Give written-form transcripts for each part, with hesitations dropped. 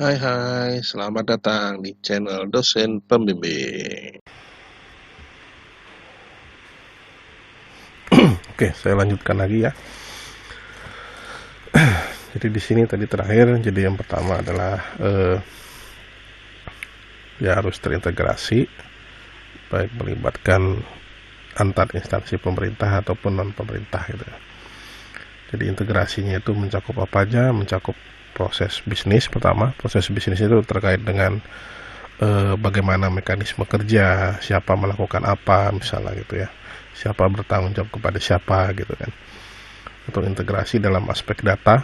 Hai, selamat datang di channel Dosen Pembimbing. Oke, saya lanjutkan lagi ya. Jadi di sini tadi terakhir, jadi yang pertama adalah ya harus terintegrasi, baik melibatkan antar instansi pemerintah ataupun non pemerintah gitu ya. Jadi integrasinya itu mencakup apa aja, mencakup proses bisnis pertama. Proses bisnis itu terkait dengan bagaimana mekanisme kerja, siapa melakukan apa misalnya gitu ya, siapa bertanggung jawab kepada siapa gitu kan. Atau integrasi dalam aspek data,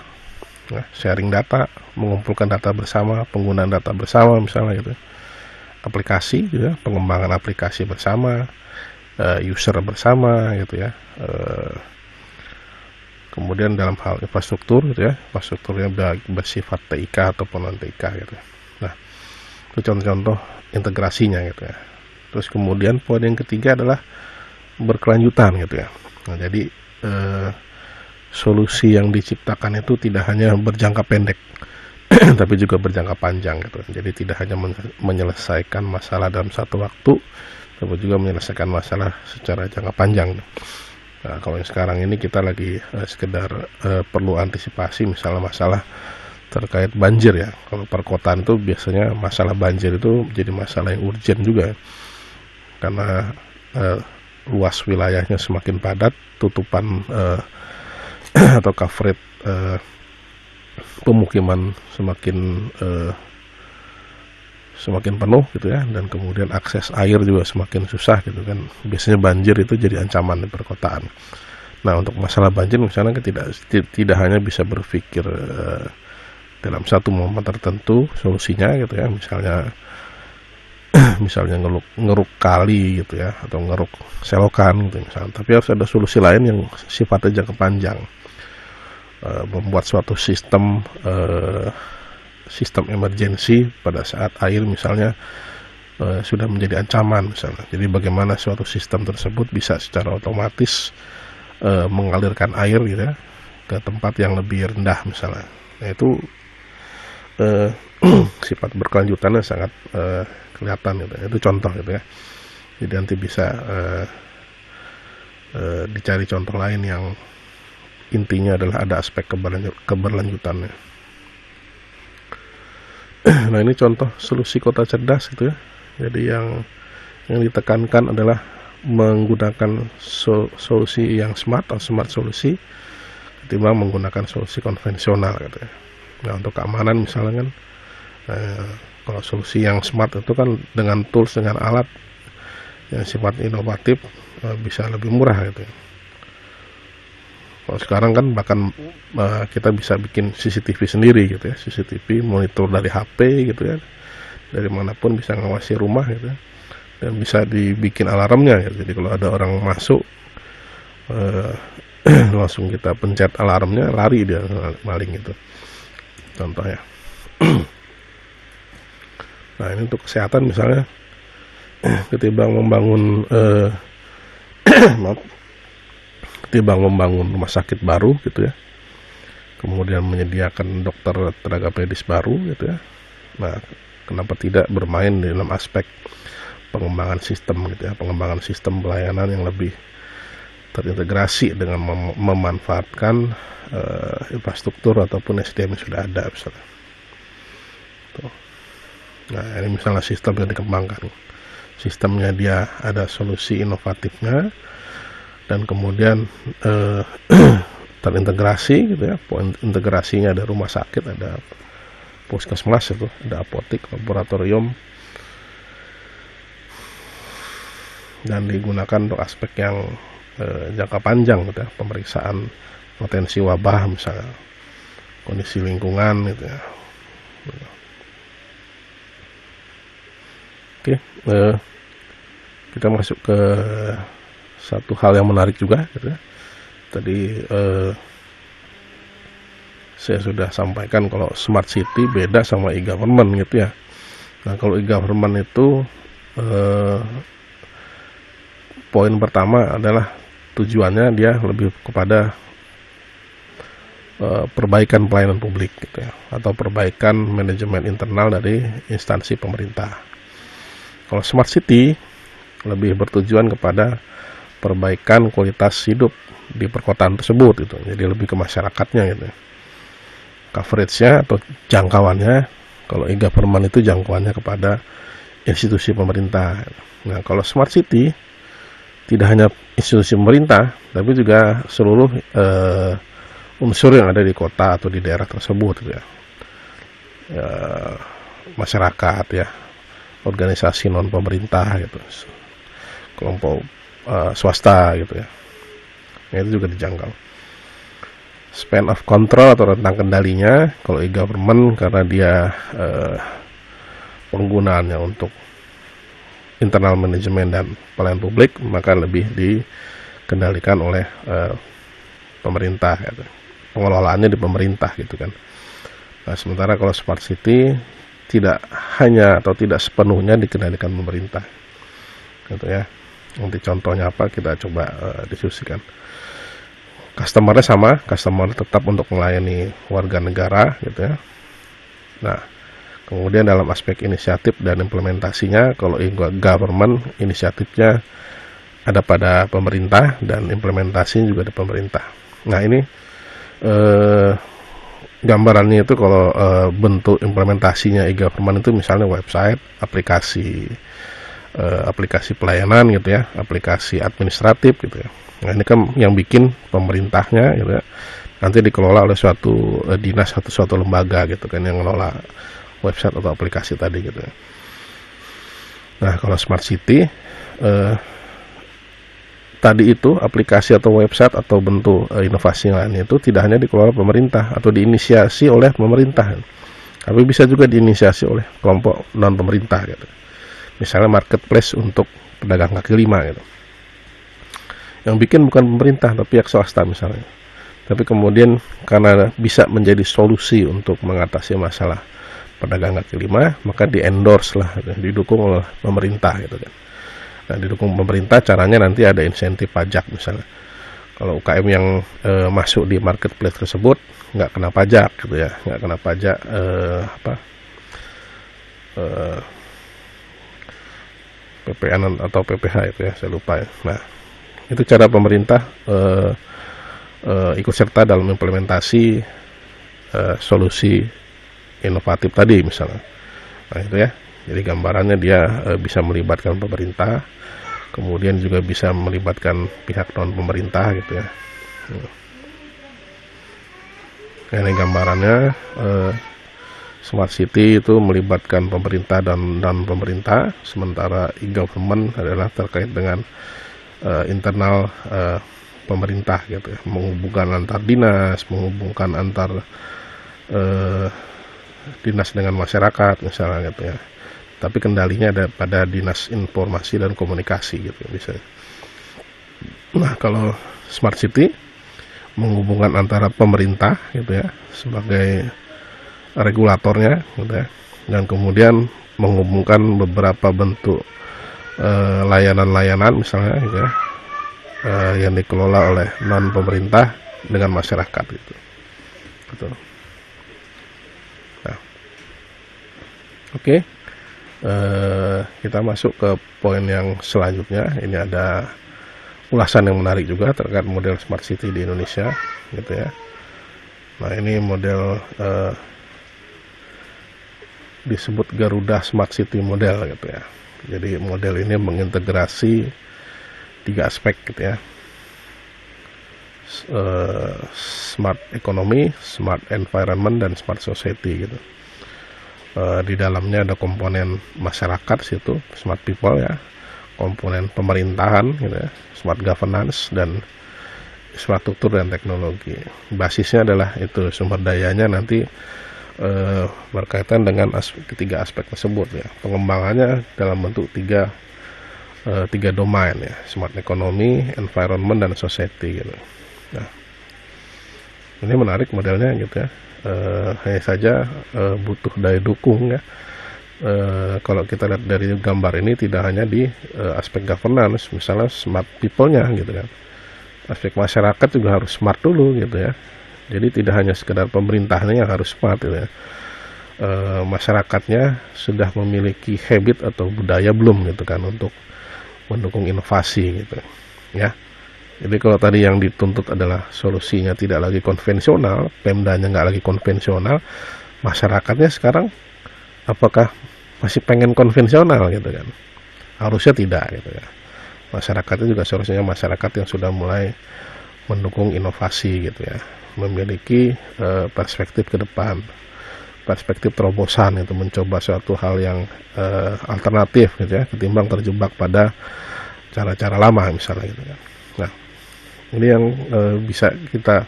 ya, sharing data, mengumpulkan data bersama, penggunaan data bersama misalnya gitu. Aplikasi gitu ya, pengembangan aplikasi bersama, user bersama gitu ya. Kemudian dalam hal infrastruktur gitu ya, infrastrukturnya bersifat TIK ataupun non TIK gitu. Nah, itu contoh-contoh integrasinya gitu ya. Terus kemudian poin yang ketiga adalah berkelanjutan gitu ya. Nah, jadi solusi yang diciptakan itu tidak hanya berjangka pendek tapi juga berjangka panjang gitu. Jadi tidak hanya menyelesaikan masalah dalam satu waktu, tapi juga menyelesaikan masalah secara jangka panjang. Nah, kalau yang sekarang ini kita lagi sekedar perlu antisipasi misalnya masalah terkait banjir ya. Kalau perkotaan itu biasanya masalah banjir itu jadi masalah yang urgent juga, karena luas wilayahnya semakin padat, tutupan atau coverage pemukiman semakin penuh gitu ya, dan kemudian akses air juga semakin susah gitu kan. Biasanya banjir itu jadi ancaman di perkotaan. Nah, untuk masalah banjir misalnya tidak hanya bisa berpikir dalam satu momen tertentu solusinya gitu ya, misalnya ngeruk kali gitu ya, atau ngeruk selokan gitu misalnya, tapi harus ada solusi lain yang sifatnya jangka panjang. Membuat suatu sistem emergensi pada saat air misalnya sudah menjadi ancaman misalnya. Jadi bagaimana suatu sistem tersebut bisa secara otomatis mengalirkan air gitu ya ke tempat yang lebih rendah misalnya. Nah, itu sifat berkelanjutannya sangat kelihatan gitu. Itu contoh gitu ya. Jadi nanti bisa dicari contoh lain yang intinya adalah ada aspek keberlanjutannya. Nah, ini contoh solusi kota cerdas gitu ya. Jadi yang ditekankan adalah menggunakan solusi yang smart atau smart solusi ketimbang menggunakan solusi konvensional gitu ya. Nah, untuk keamanan misalnya kan, kalau solusi yang smart itu kan dengan tools, dengan alat yang sifatnya inovatif, bisa lebih murah gitu ya. Kalau sekarang kan bahkan kita bisa bikin CCTV sendiri gitu ya, CCTV monitor dari HP gitu ya, dari manapun bisa ngawasi rumah gitu ya, dan bisa dibikin alarmnya gitu. Jadi kalau ada orang masuk, langsung kita pencet alarmnya, lari dia maling gitu, contohnya. Nah, ini untuk kesehatan misalnya, ketimbang membangun rumah sakit baru gitu ya, kemudian menyediakan dokter tenaga medis baru gitu ya. Nah, kenapa tidak bermain dalam aspek pengembangan sistem gitu ya, pengembangan sistem pelayanan yang lebih terintegrasi dengan memanfaatkan infrastruktur ataupun SDM yang sudah ada misalnya. Tuh. Nah, ini misalnya sistem yang dikembangkan, sistemnya dia ada solusi inovatifnya, dan kemudian terintegrasi gitu ya. Poin integrasinya ada rumah sakit, ada puskesmas itu, ada apotek, laboratorium, dan digunakan untuk aspek yang jangka panjang gitu ya, pemeriksaan potensi wabah misalnya, kondisi lingkungan gitu ya. Oke, kita masuk ke satu hal yang menarik juga gitu ya. Tadi saya sudah sampaikan kalau smart city beda sama e-government gitu ya. Nah, kalau e-government itu poin pertama adalah tujuannya dia lebih kepada perbaikan pelayanan publik gitu ya, atau perbaikan manajemen internal dari instansi pemerintah. Kalau smart city lebih bertujuan kepada perbaikan kualitas hidup di perkotaan tersebut gitu. Jadi lebih ke masyarakatnya gitu. Coverage-nya atau jangkauannya, kalau e-government itu jangkauannya kepada institusi pemerintah. Nah, kalau smart city tidak hanya institusi pemerintah, tapi juga seluruh unsur yang ada di kota atau di daerah tersebut gitu ya. Masyarakat ya, organisasi non pemerintah gitu, kelompok swasta gitu ya. Nah, itu juga dijangkau. Span of control atau rentang kendalinya, kalau e-government karena dia penggunaannya untuk internal manajemen dan pelayanan publik, maka lebih dikendalikan oleh pemerintah gitu. Pengelolaannya di pemerintah gitu kan. Nah, sementara kalau smart city tidak hanya atau tidak sepenuhnya dikendalikan pemerintah gitu ya. Nanti contohnya apa kita coba diskusikan. Customer-nya sama, customer tetap untuk melayani warga negara gitu ya. Nah, kemudian dalam aspek inisiatif dan implementasinya, kalau e-government inisiatifnya ada pada pemerintah dan implementasinya juga di pemerintah. Nah, ini gambarannya itu kalau bentuk implementasinya e-government itu misalnya website, aplikasi pelayanan gitu ya, aplikasi administratif gitu ya. Nah, ini kan yang bikin pemerintahnya gitu ya. Nanti dikelola oleh suatu dinas atau suatu lembaga gitu kan yang mengelola website atau aplikasi tadi gitu ya. Nah, kalau smart city tadi itu aplikasi atau website atau bentuk inovasi lainnya itu tidak hanya dikelola pemerintah atau diinisiasi oleh pemerintah, tapi bisa juga diinisiasi oleh kelompok non pemerintah gitu. Misalnya marketplace untuk pedagang kaki lima gitu. Yang bikin bukan pemerintah tapi pihak swasta misalnya. Tapi kemudian karena bisa menjadi solusi untuk mengatasi masalah pedagang kaki lima, maka di-endorse lah, didukung oleh pemerintah gitu kan. Nah, didukung pemerintah caranya nanti ada insentif pajak misalnya. Kalau UKM yang masuk di marketplace tersebut nggak kena pajak gitu ya, nggak kena pajak PPN atau PPh itu ya, saya lupa ya. Nah, itu cara pemerintah ikut serta dalam implementasi solusi inovatif tadi misalnya. Nah, itu ya. Jadi gambarannya dia bisa melibatkan pemerintah, kemudian juga bisa melibatkan pihak non pemerintah gitu ya. Ini gambarannya smart city itu melibatkan pemerintah dan non pemerintah, sementara e-government adalah terkait dengan internal pemerintah gitu ya, menghubungkan antar dinas, menghubungkan antar dinas dengan masyarakat misalnya gitu ya. Tapi kendalinya ada pada dinas informasi dan komunikasi gitu bisa. Nah, kalau smart city menghubungkan antara pemerintah gitu ya sebagai regulatornya gitu ya, dan kemudian menghubungkan beberapa bentuk layanan-layanan misalnya gitu ya, yang dikelola oleh non pemerintah dengan masyarakat gitu. Gitu. Nah, oke. Kita masuk ke poin yang selanjutnya. Ini ada ulasan yang menarik juga terkait model smart city di Indonesia gitu ya. Nah, ini model disebut Garuda Smart City Model gitu ya. Jadi model ini mengintegrasi 3 aspek gitu ya. Smart economy, smart environment, dan smart society gitu. Di dalamnya ada komponen masyarakat situ, smart people ya, komponen pemerintahan gitu ya, smart governance, dan infrastruktur dan teknologi. Basisnya adalah itu, sumber dayanya nanti berkaitan dengan ketiga aspek tersebut ya. Pengembangannya dalam bentuk tiga domain ya, smart economy, environment, dan society gitu. Nah, ini menarik modelnya gitu ya. Hanya saja butuh daya dukung ya. Kalau kita lihat dari gambar ini tidak hanya di aspek governance, misalnya smart people-nya gitu kan. Aspek masyarakat juga harus smart dulu gitu ya. Jadi tidak hanya sekedar pemerintahnya yang harus smart gitu ya. Masyarakatnya sudah memiliki habit atau budaya belum gitu kan untuk mendukung inovasi gitu ya. Jadi kalau tadi yang dituntut adalah solusinya tidak lagi konvensional, Pemdanya nggak lagi konvensional, masyarakatnya sekarang apakah masih pengen konvensional gitu kan? Harusnya tidak gitu ya. Masyarakatnya juga seharusnya masyarakat yang sudah mulai mendukung inovasi gitu ya, memiliki perspektif ke depan, perspektif terobosan itu, mencoba suatu hal yang alternatif gitu ya, ketimbang terjebak pada cara-cara lama misalnya gitu kan. Nah, ini yang bisa kita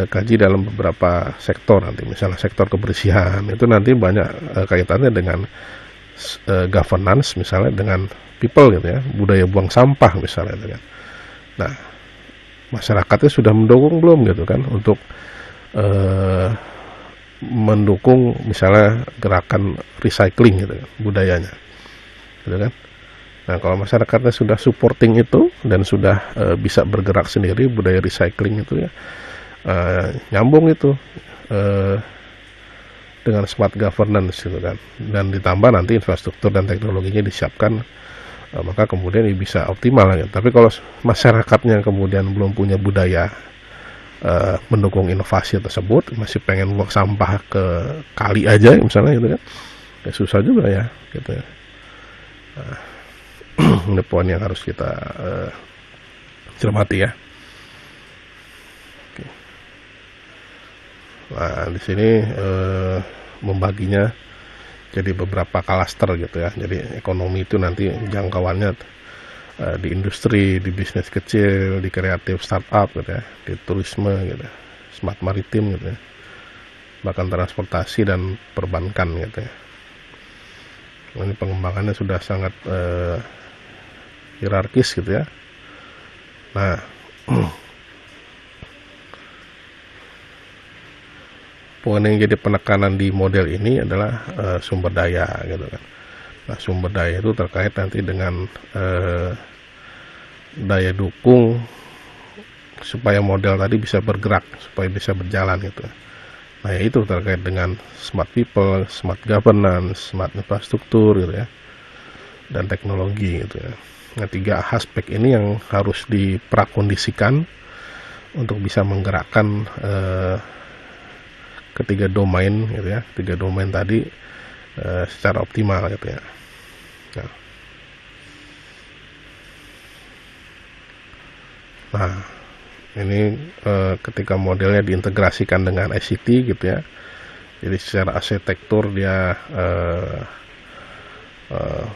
kaji dalam beberapa sektor nanti, misalnya sektor kebersihan itu nanti banyak kaitannya dengan governance, misalnya dengan people gitu ya, budaya buang sampah misalnya gitu kan. Nah, masyarakatnya sudah mendukung belum gitu kan untuk mendukung misalnya gerakan recycling gitu kan, budayanya gitu kan. Nah, kalau masyarakatnya sudah supporting itu dan sudah bisa bergerak sendiri budaya recycling itu ya, nyambung itu dengan smart governance gitu kan, dan ditambah nanti infrastruktur dan teknologinya disiapkan, maka kemudian bisa optimal gitu. Tapi kalau masyarakatnya kemudian belum punya budaya mendukung inovasi tersebut, masih pengen buang sampah ke kali aja misalnya gitu kan, ya susah juga ya gitu ya. Ini poin yang harus kita cermati ya. Oke. Nah, di sini membaginya jadi beberapa klaster gitu ya. Jadi ekonomi itu nanti jangkauannya di industri, di bisnis kecil, di kreatif startup gitu ya, di turisme gitu, smart maritim gitu ya, bahkan transportasi dan perbankan gitu ya. Ini pengembangannya sudah sangat hierarkis gitu ya. Nah, poin yang jadi penekanan di model ini adalah sumber daya gitu kan. Nah, sumber daya itu terkait nanti dengan daya dukung supaya model tadi bisa bergerak, supaya bisa berjalan gitu. Nah, ya itu terkait dengan smart people, smart governance, smart infrastruktur gitu ya, dan teknologi gitu ya. Nah, 3 aspek ini yang harus diprakondisikan untuk bisa menggerakkan ketiga domain gitu ya, 3 domain tadi secara optimal gitu ya. Nah, ini ketika modelnya diintegrasikan dengan ICT gitu ya, jadi secara arsitektur dia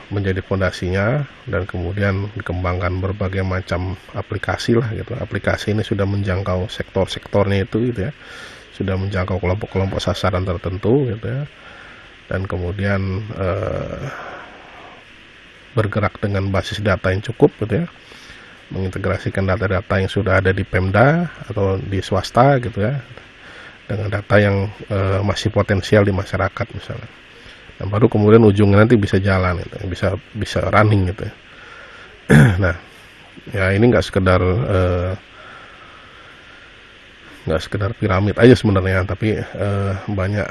menjadi fondasinya, dan kemudian dikembangkan berbagai macam aplikasi lah gitu. Aplikasi ini sudah menjangkau sektor-sektornya itu gitu ya, sudah menjangkau kelompok-kelompok sasaran tertentu gitu ya, dan kemudian bergerak dengan basis data yang cukup gitu ya, mengintegrasikan data-data yang sudah ada di Pemda atau di swasta gitu ya, dengan data yang masih potensial di masyarakat misalnya. Dan baru kemudian ujungnya nanti bisa jalan gitu, bisa running gitu ya. Nah, ya ini nggak sekedar piramid aja sebenarnya, tapi banyak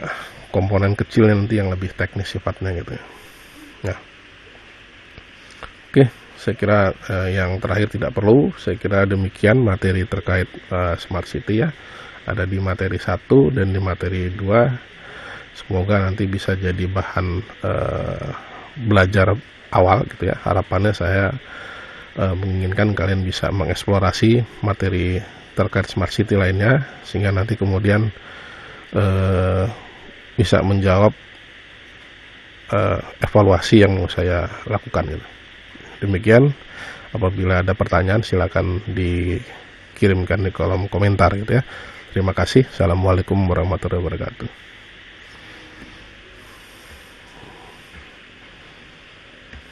komponen kecilnya nanti yang lebih teknis sifatnya gitu ya. Nah, oke, saya kira yang terakhir tidak perlu. Saya kira demikian materi terkait Smart City ya, ada di materi 1 dan di materi 2. Semoga nanti bisa jadi bahan belajar awal gitu ya. Harapannya saya menginginkan kalian bisa mengeksplorasi materi terkait Smart City lainnya, sehingga nanti kemudian bisa menjawab evaluasi yang mau saya lakukan gitu. Demikian, apabila ada pertanyaan silakan dikirimkan di kolom komentar gitu ya. Terima kasih. Assalamualaikum warahmatullahi wabarakatuh.